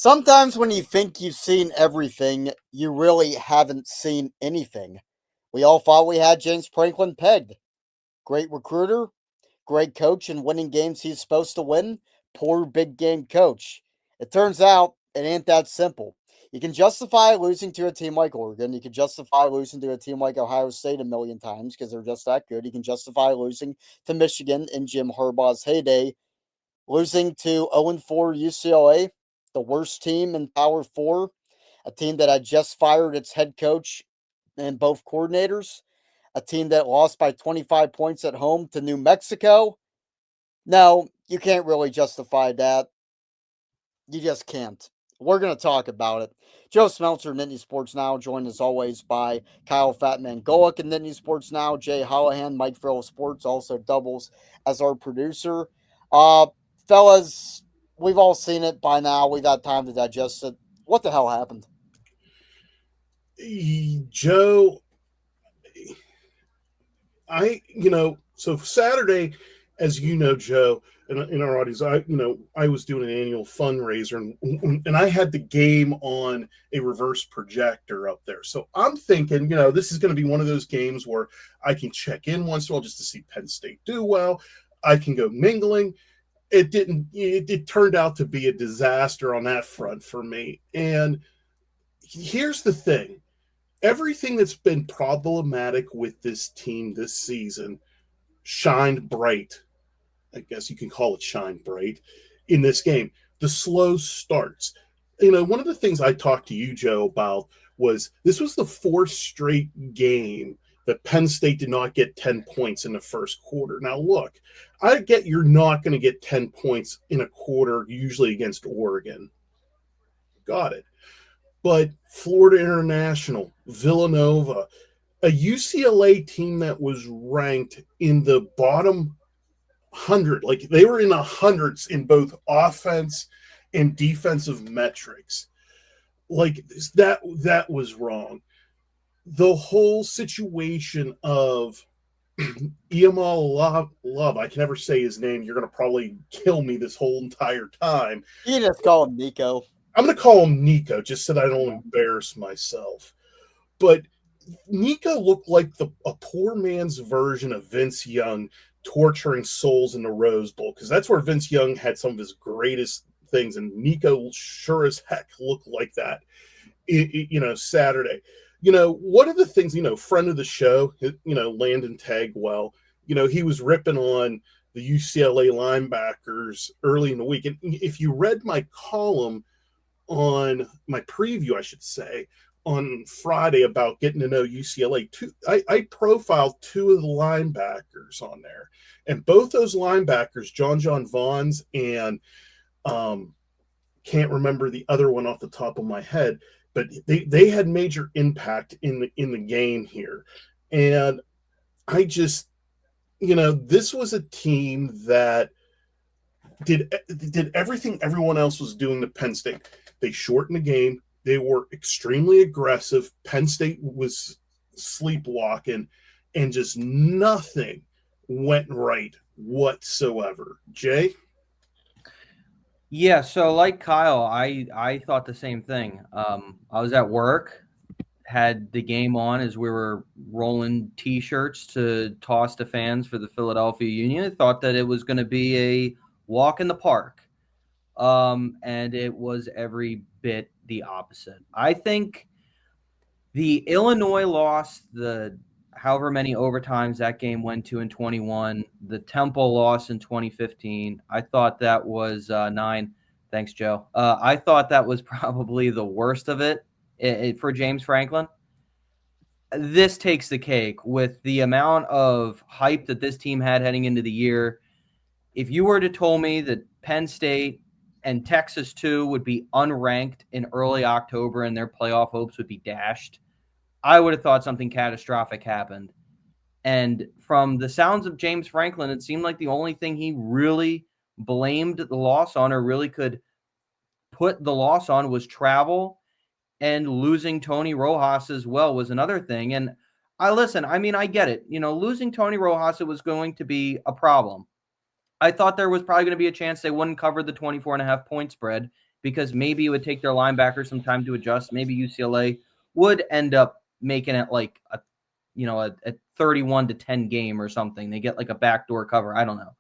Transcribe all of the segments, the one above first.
Sometimes when you think you've seen everything, you really haven't seen anything. We all thought we had James Franklin pegged. Great recruiter, great coach in winning games he's supposed to win, poor big game coach. It turns out it ain't that simple. You can justify losing to a team like Oregon. You can justify losing to a team like Ohio State a million times because they're just that good. You can justify losing to Michigan in Jim Harbaugh's heyday. Losing to 0-4 UCLA, the worst team in Power 4, a team that had just fired its head coach and both coordinators, a team that lost by 25 points at home to New Mexico. No, you can't really justify that. You just can't. We're going to talk about it. Joe Smeltzer, Nittany Sports Now, joined as always by Kyle Fatman Golick and Nittany Sports Now, Jay Hollahan, Mike Frill Sports also doubles as our producer. Uh, Fellas, we've all seen it by now. We've had time to digest it. What the hell happened? Joe, so Saturday, as you know, Joe, in our audience, I was doing an annual fundraiser, and I had the game on a reverse projector up there. So I'm thinking, this is going to be one of those games where I can check in once in a while just to see Penn State do well. I can go mingling. It didn't. It turned out to be a disaster on that front for me. And here's the thing. Everything that's been problematic with this team this season shined bright. I guess you can call it shine bright in this game. The slow starts. One of the things I talked to you, Joe, about was this was the fourth straight game that Penn State did not get 10 points in the first quarter. Now, look, I get you're not going to get 10 points in a quarter, usually against Oregon. Got it. But Florida International, Villanova, a UCLA team that was ranked in the bottom 100, like they were in the hundreds in both offense and defensive metrics. Like that was wrong. The whole situation of Iamal Love, I can never say his name. You're going to probably kill me this whole entire time. You just call him Nico. I'm going to call him Nico just so that I don't embarrass myself. But Nico looked like a poor man's version of Vince Young torturing souls in the Rose Bowl, because that's where Vince Young had some of his greatest things, and Nico sure as heck looked like that. Saturday. One of the things, friend of the show, Landon Tagwell, he was ripping on the UCLA linebackers early in the week. And if you read my column on my preview, I should say, on Friday about getting to know UCLA, I profiled two of the linebackers on there. And both those linebackers, John Vaughns and can't remember the other one off the top of my head, but they had major impact in the game here. And I just, this was a team that did everything everyone else was doing to Penn State. They shortened the game. They were extremely aggressive. Penn State was sleepwalking, and just nothing went right whatsoever. Jay? Yeah, so like Kyle, I thought the same thing. I was at work, had the game on as we were rolling T-shirts to toss to fans for the Philadelphia Union. I thought that it was going to be a walk in the park, and it was every bit the opposite. I think the Illinois loss, the however many overtimes that game went to in 21, the Temple loss in 2015, I thought that was 9. Thanks, Joe. I thought that was probably the worst of it for James Franklin. This takes the cake with the amount of hype that this team had heading into the year. If you were to tell me that Penn State and Texas too would be unranked in early October and their playoff hopes would be dashed, I would have thought something catastrophic happened. And from the sounds of James Franklin, it seemed like the only thing he really blamed the loss on, or really could put the loss on, was travel, and losing Tony Rojas as well was another thing. And I get it. Losing Tony Rojas, it was going to be a problem. I thought there was probably going to be a chance they wouldn't cover the 24.5 point spread because maybe it would take their linebackers some time to adjust. Maybe UCLA would end up making it like a 31-10 game or something. They get like a backdoor cover. I don't know.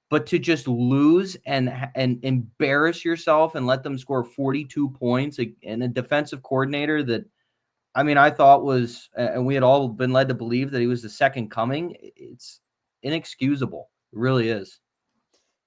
But to just lose and embarrass yourself and let them score 42 points and a defensive coordinator that, I mean, I thought was, and we had all been led to believe that he was the second coming. It's inexcusable. It really is.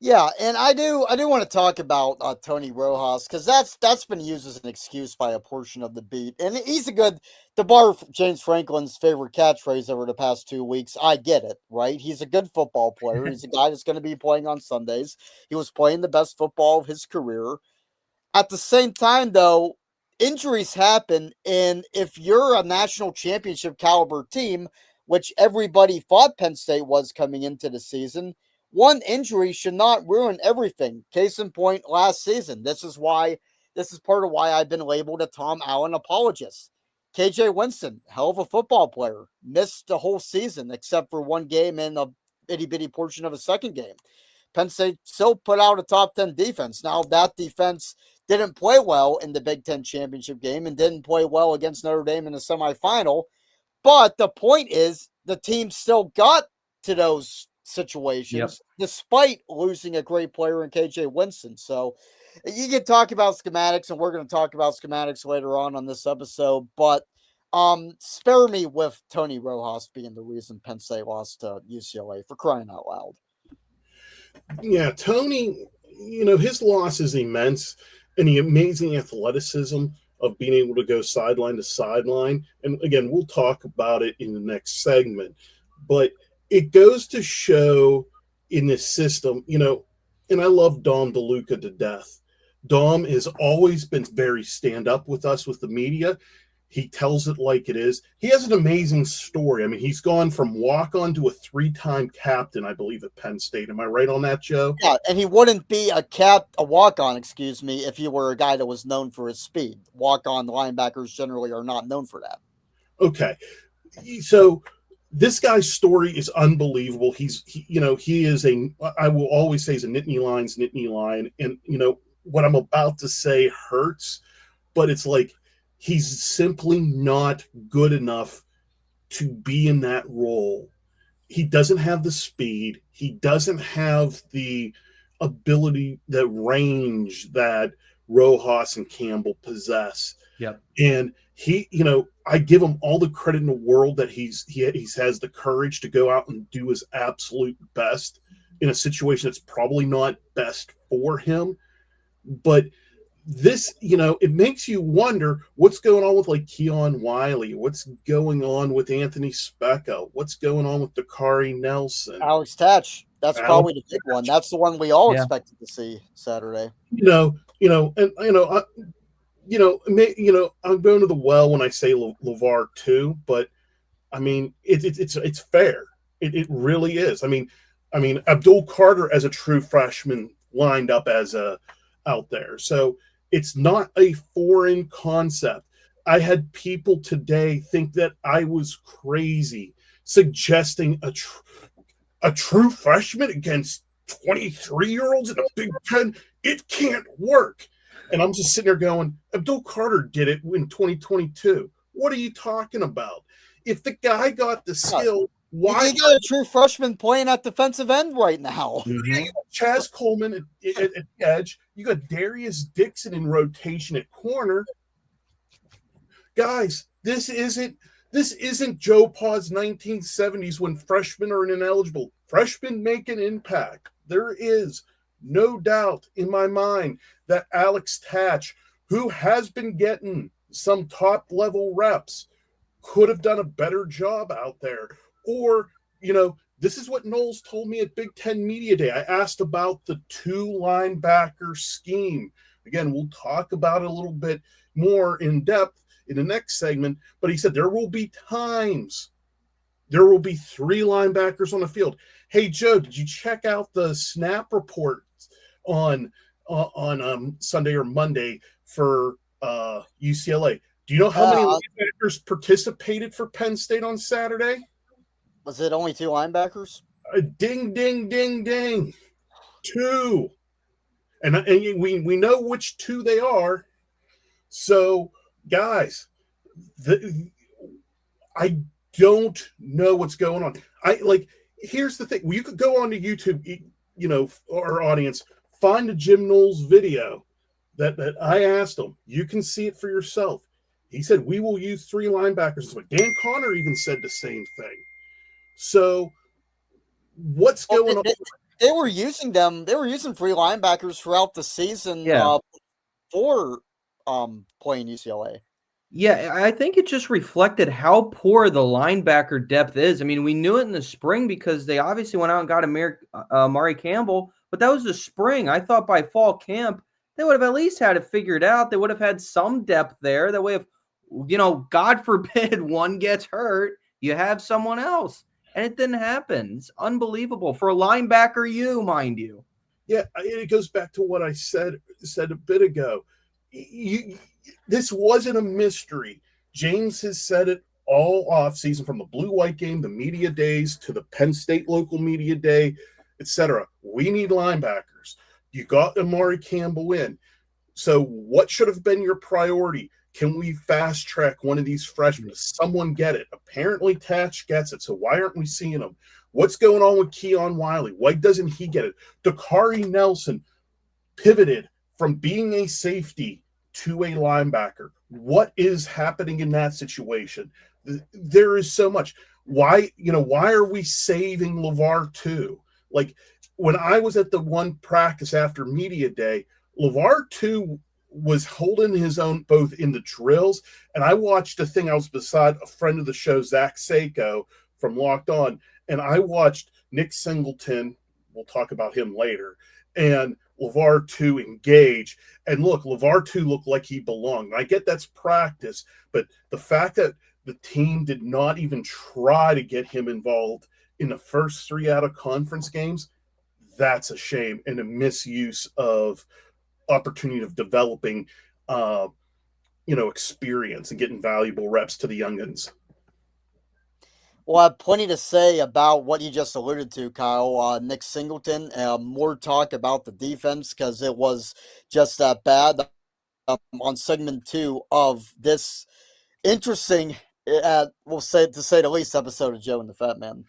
Yeah, and I do want to talk about Tony Rojas, because that's been used as an excuse by a portion of the beat, and he's to borrow James Franklin's favorite catchphrase over the past 2 weeks. I get it, right? He's a good football player. He's a guy that's going to be playing on Sundays. He was playing the best football of his career. At the same time, though, injuries happen, and if you're a national championship caliber team, which everybody thought Penn State was coming into the season, one injury should not ruin everything. Case in point, last season. This is part of why I've been labeled a Tom Allen apologist. KJ Winston, hell of a football player, missed the whole season except for one game and a itty bitty portion of a second game. Penn State still put out a top 10 defense. Now, that defense didn't play well in the Big Ten championship game and didn't play well against Notre Dame in the semifinal. But the point is, the team still got to those situations despite losing a great player in KJ Winston. So you can talk about schematics, and we're going to talk about schematics later on this episode. But spare me with Tony Rojas being the reason Penn State lost to UCLA, for crying out loud. Yeah, Tony, his loss is immense, and the amazing athleticism of being able to go sideline to sideline. And again, we'll talk about it in the next segment. But it goes to show in this system, and I love Dom DeLuca to death. Dom has always been very stand up with us, with the media. He tells it like it is. He has an amazing story. I mean, he's gone from walk-on to a 3-time captain, I believe, at Penn State. Am I right on that, Joe? Yeah, and he wouldn't be a walk-on, if he were a guy that was known for his speed. Walk-on linebackers generally are not known for that. Okay. So this guy's story is unbelievable. He is I will always say he's a Nittany line. And, what I'm about to say hurts, but it's like, he's simply not good enough to be in that role. He doesn't have the speed. He doesn't have the ability, the range that Rojas and Campbell possess. Yep. And he, I give him all the credit in the world that he has the courage to go out and do his absolute best in a situation that's probably not best for him. But this, it makes you wonder what's going on with like Keon Wiley, what's going on with Anthony Specca, what's going on with Dakari Nelson, Alex Tatch. That's probably the big one. That's the one we all expected to see Saturday. I'm going to the well when I say LeVar too, but I mean it's fair. It really is. I mean Abdul Carter as a true freshman lined up as out there, so it's not a foreign concept. I had people today think that I was crazy suggesting a true freshman against 23-year-olds in a Big Ten. It can't work. And I'm just sitting there going, Abdul Carter did it in 2022. What are you talking about? If the guy got the skill, why? You got a true freshman playing at defensive end right now. Mm-hmm. Chaz Coleman at edge. You got Darius Dixon in rotation at corner. Guys, this isn't Joe Pa's 1970s when freshmen are ineligible. Freshmen make an impact. There is no doubt in my mind that Alex Tatch, who has been getting some top-level reps, could have done a better job out there. Or, this is what Knowles told me at Big Ten Media Day. I asked about the 2-linebacker scheme. Again, we'll talk about it a little bit more in depth in the next segment, but he said there will be times there will be 3 linebackers on the field. Hey, Joe, did you check out the snap report on Sunday or Monday for UCLA? Do you know how many linebackers participated for Penn State on Saturday? Was it only 2 linebackers? Ding, ding, ding, ding. 2. and we know which two they are. So, guys, I don't know what's going on. Here's the thing: you could go onto YouTube, our audience, find a Jim Knowles video that I asked him. You can see it for yourself. He said we will use 3 linebackers. But Dan Connor even said the same thing. So, what's going on? They were using them. They were using 3 linebackers throughout the season. Yeah. For playing UCLA. Yeah, I think it just reflected how poor the linebacker depth is. I mean, we knew it in the spring because they obviously went out and got Amari Campbell, but that was the spring. I thought by fall camp, they would have at least had it figured out. They would have had some depth there. That way, if, God forbid one gets hurt, you have someone else. And it didn't happen. It's unbelievable for a linebacker, mind you. Yeah, it goes back to what I said a bit ago. This wasn't a mystery. James has said it all off season, from the blue-white game, the media days, to the Penn State local media day, etc. We need linebackers. You got Amari Campbell in. So what should have been your priority? Can we fast-track one of these freshmen? Does someone get it? Apparently Tatch gets it, so why aren't we seeing him? What's going on with Keon Wiley? Why doesn't he get it? Dakari Nelson pivoted from being a safety to a linebacker. What is happening in that situation? There is so much. Why are we saving LeVar too? Like, when I was at the one practice after media day, LeVar too was holding his own both in the drills, and I watched a thing. I was beside a friend of the show, Zach Seiko from Locked On, and I watched Nick Singleton, we'll talk about him later, and LeVar 2 engage. And look, LeVar 2 looked like he belonged. I get that's practice, but the fact that the team did not even try to get him involved in the first 3 out of conference games, that's a shame and a misuse of opportunity of developing experience and getting valuable reps to the youngins. Well, I have plenty to say about what you just alluded to, Kyle. Nick Singleton, more talk about the defense because it was just that bad on segment 2 of this interesting, to say the least, episode of Joe and the Fat Man.